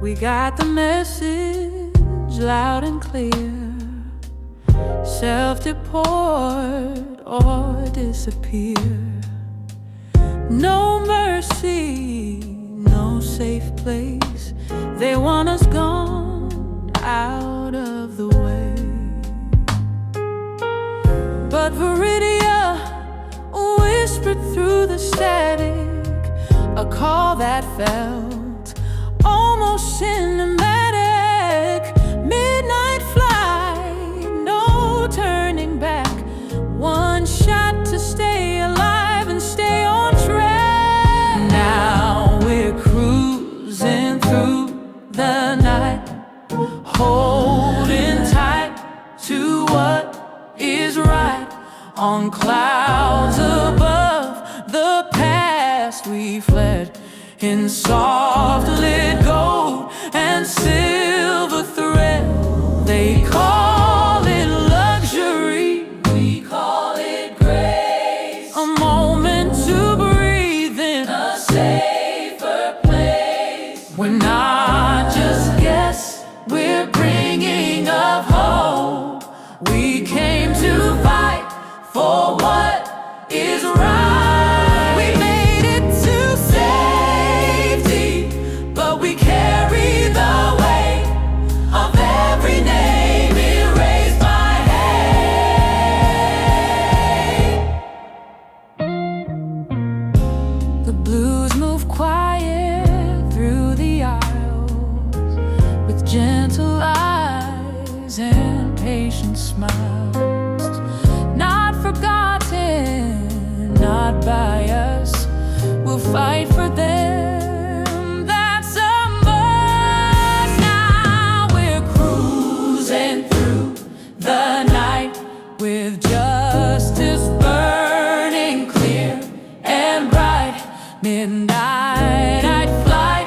We got the message loud and clear. Self-deport or disappear. No mercy, no safe place. They want us gone, out of the way. But Viridia whispered through the static, a call that felt almost cinematic. Midnight flight, no turning back. One shot to stay alive and stay on track. Now we're cruising through the night, holding tight to what is right. On clouds above the past we fled, in soft lit gold and silver thread. They call it luxury, we call it grace. A moment to breathe in a safer place. We're not just guests, we're bringing up hope. We came to fight for what is right. We made it to safety, but we carry the weight of every name erased by hate. The blues move quiet through the aisles, with gentle eyes and patient smiles. Not forgotten, not by us. We'll fight for them, that's a must. Now we're cruising through the night, with justice burning clear and bright. Midnight I'd fly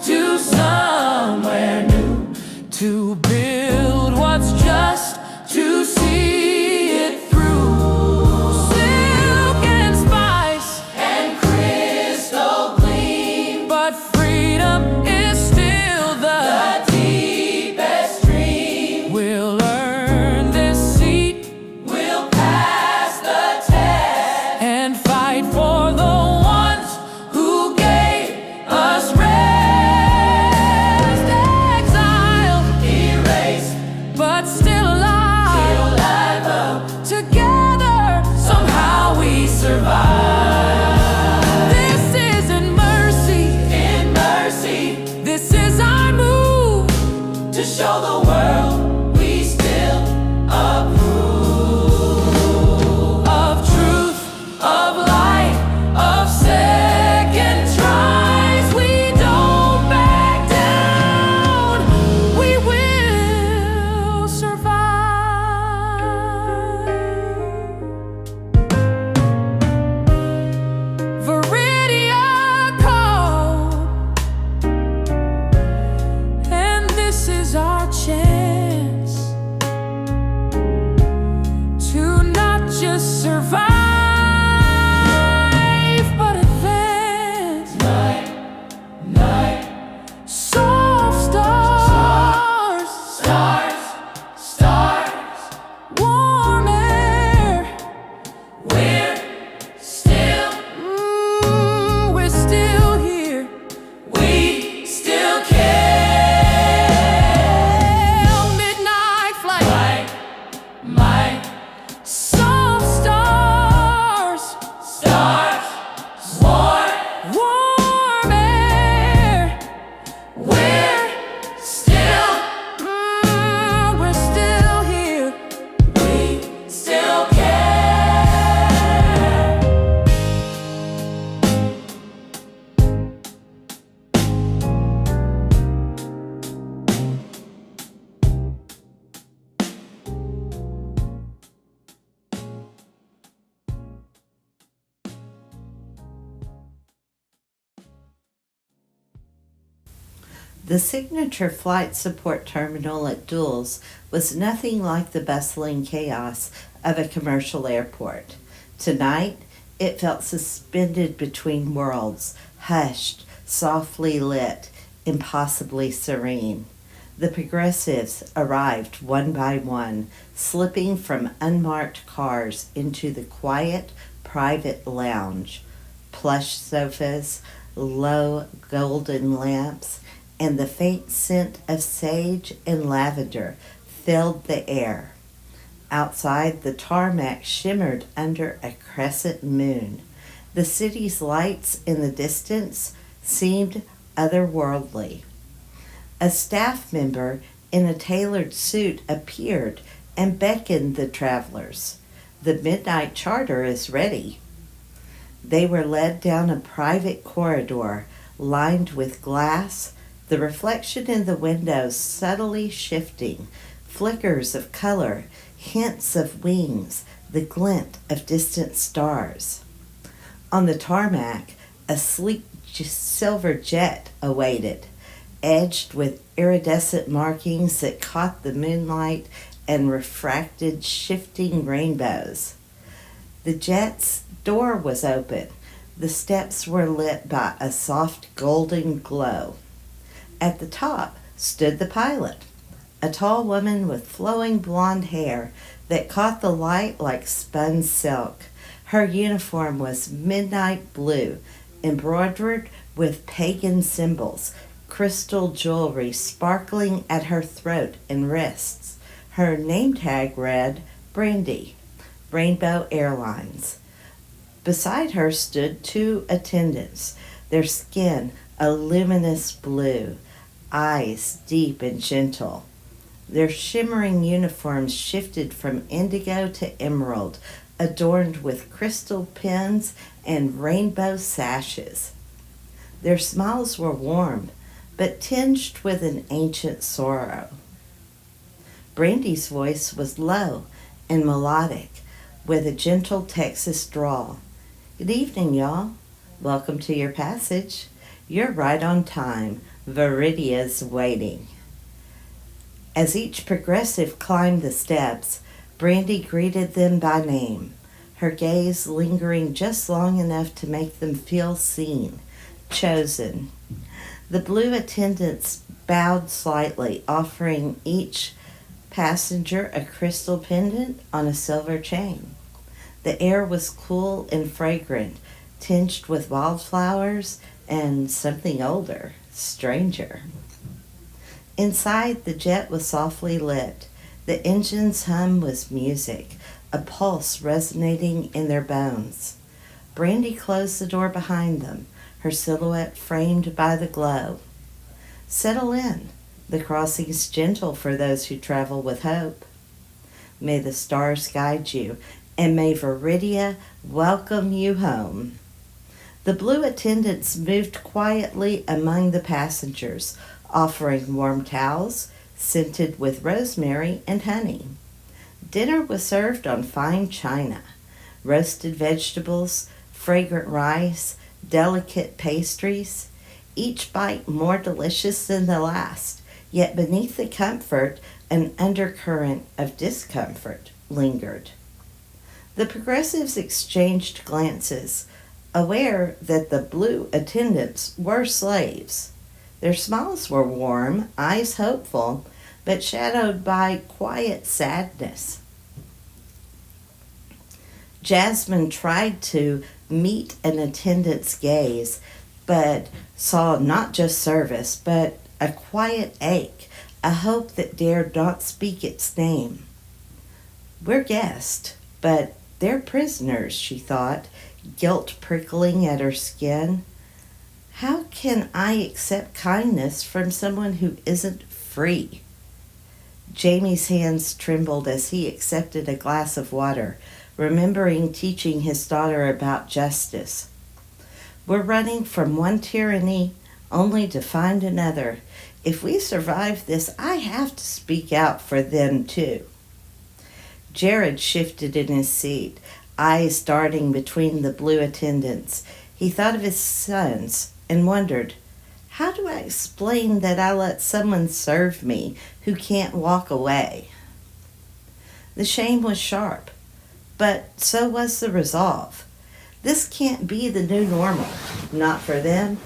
to somewhere new, to build what's just, to see it through. Silk and spice and crystal gleam, but freedom is still the deepest dream. We'll earn this seat, we'll pass the test, and fight for the ones who gave us rest. Exiled, erased, but still alive. Together, somehow we survive. This isn't mercy, in mercy. This is our move to show the world we still approve of truth, of light, of second tries. We don't back down, we will survive. Viridia called, and this is our chance to not just survive, but advance. Night, night, soft stars, stars, stars, warm air. We're still here. We still care. Midnight flight, might, soft stars, stars, warm air. We're still here. We still care. The signature flight support terminal at Dulles was nothing like the bustling chaos of a commercial airport. Tonight, it felt suspended between worlds, hushed, softly lit, impossibly serene. The progressives arrived one by one, slipping from unmarked cars into the quiet, private lounge. Plush sofas, low golden lamps, and the faint scent of sage and lavender filled the air. Outside, the tarmac shimmered under a crescent moon. The city's lights in the distance seemed otherworldly. A staff member in a tailored suit appeared and beckoned the travelers. The midnight charter is ready. They were led down a private corridor lined with glass, the reflection in the windows subtly shifting, flickers of color, hints of wings, the glint of distant stars. On the tarmac, a sleek silver jet awaited, edged with iridescent markings that caught the moonlight and refracted shifting rainbows. The jet's door was open. The steps were lit by a soft golden glow. At the top stood the pilot, a tall woman with flowing blonde hair that caught the light like spun silk. Her uniform was midnight blue, embroidered with pagan symbols, crystal jewelry sparkling at her throat and wrists. Her name tag read Brandy, Rainbow Airlines. Beside her stood two attendants, their skin a luminous blue, eyes deep and gentle. Their shimmering uniforms shifted from indigo to emerald, adorned with crystal pins and rainbow sashes. Their smiles were warm, but tinged with an ancient sorrow. Brandy's voice was low and melodic, with a gentle Texas drawl. "Good evening, y'all. Welcome to your passage. You're right on time. Viridia's waiting." As each progressive climbed the steps, Brandy greeted them by name, her gaze lingering just long enough to make them feel seen, chosen. The blue attendants bowed slightly, offering each passenger a crystal pendant on a silver chain. The air was cool and fragrant, tinged with wildflowers and something older, stranger. Inside, the jet was softly lit. The engine's hum was music, a pulse resonating in their bones. Brandy closed the door behind them, her silhouette framed by the glow. "Settle in. The crossing's gentle for those who travel with hope. May the stars guide you, and may Viridia welcome you home." The blue attendants moved quietly among the passengers, offering warm towels, scented with rosemary and honey. Dinner was served on fine china, roasted vegetables, fragrant rice, delicate pastries, each bite more delicious than the last, yet beneath the comfort, an undercurrent of discomfort lingered. The progressives exchanged glances, aware that the blue attendants were slaves. Their smiles were warm, eyes hopeful, but shadowed by quiet sadness. Jasmine tried to meet an attendant's gaze, but saw not just service, but a quiet ache, a hope that dared not speak its name. "We're guests, but they're prisoners," she thought, guilt prickling at her skin. "How can I accept kindness from someone who isn't free?" Jamie's hands trembled as he accepted a glass of water, remembering teaching his daughter about justice. "We're running from one tyranny only to find another. If we survive this, I have to speak out for them too." Jared shifted in his seat, eyes darting between the blue attendants. He thought of his sons and wondered, how do I explain that I let someone serve me who can't walk away? The shame was sharp, but so was the resolve. This can't be the new normal, not for them,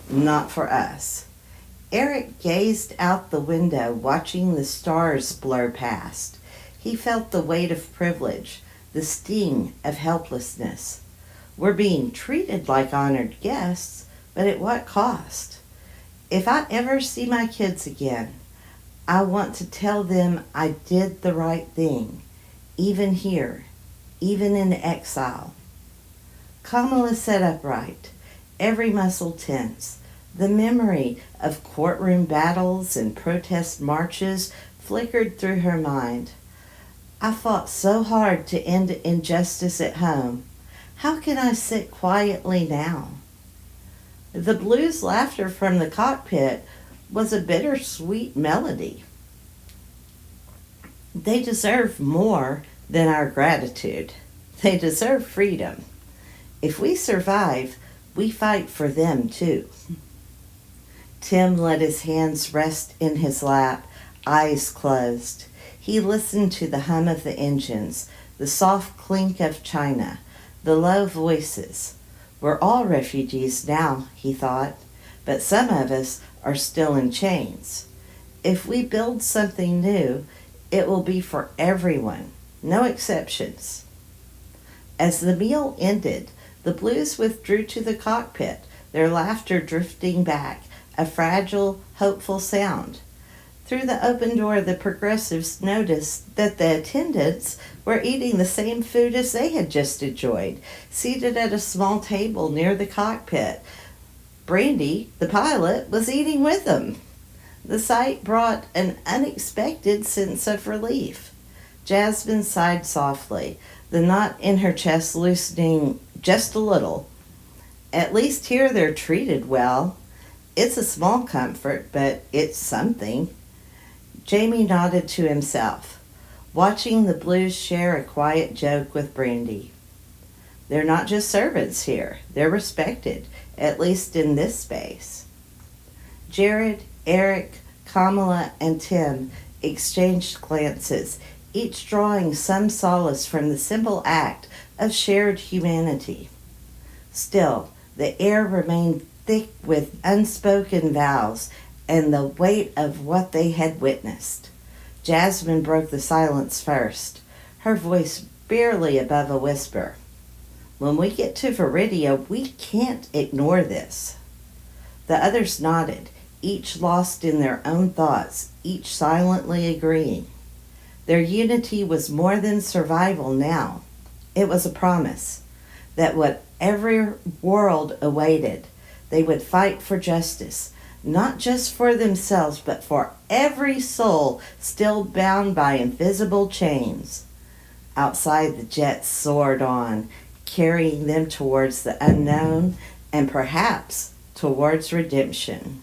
not for us. Eric gazed out the window, watching the stars blur past. He felt the weight of privilege, the sting of helplessness. We're being treated like honored guests, but at what cost? If I ever see my kids again, I want to tell them I did the right thing, even here, even in exile. Kamala sat upright, every muscle tense. The memory of courtroom battles and protest marches flickered through her mind. I fought so hard to end injustice at home. How can I sit quietly now? The blues laughter from the cockpit was a bittersweet melody. They deserve more than our gratitude. They deserve freedom. If we survive, we fight for them too. Tim let his hands rest in his lap, eyes closed. He listened to the hum of the engines, the soft clink of china, the low voices. We're all refugees now, he thought, but some of us are still in chains. If we build something new, it will be for everyone, no exceptions. As the meal ended, the blues withdrew to the cockpit, their laughter drifting back, a fragile, hopeful sound. Through the open door, the progressives noticed that the attendants were eating the same food as they had just enjoyed, seated at a small table near the cockpit. Brandy, the pilot, was eating with them. The sight brought an unexpected sense of relief. Jasmine sighed softly, the knot in her chest loosening just a little. At least here they're treated well. It's a small comfort, but it's something. Jamie nodded to himself, watching the blues share a quiet joke with Brandy. They're not just servants here. They're respected, at least in this space. Jared, Eric, Kamala, and Tim exchanged glances, each drawing some solace from the simple act of shared humanity. Still, the air remained thick with unspoken vows and the weight of what they had witnessed. Jasmine broke the silence first, her voice barely above a whisper. When we get to Viridia, we can't ignore this. The others nodded, each lost in their own thoughts, each silently agreeing. Their unity was more than survival now. It was a promise that whatever world awaited, they would fight for justice, not just for themselves, but for every soul still bound by invisible chains. Outside, the jets soared on, carrying them towards the unknown and perhaps towards redemption.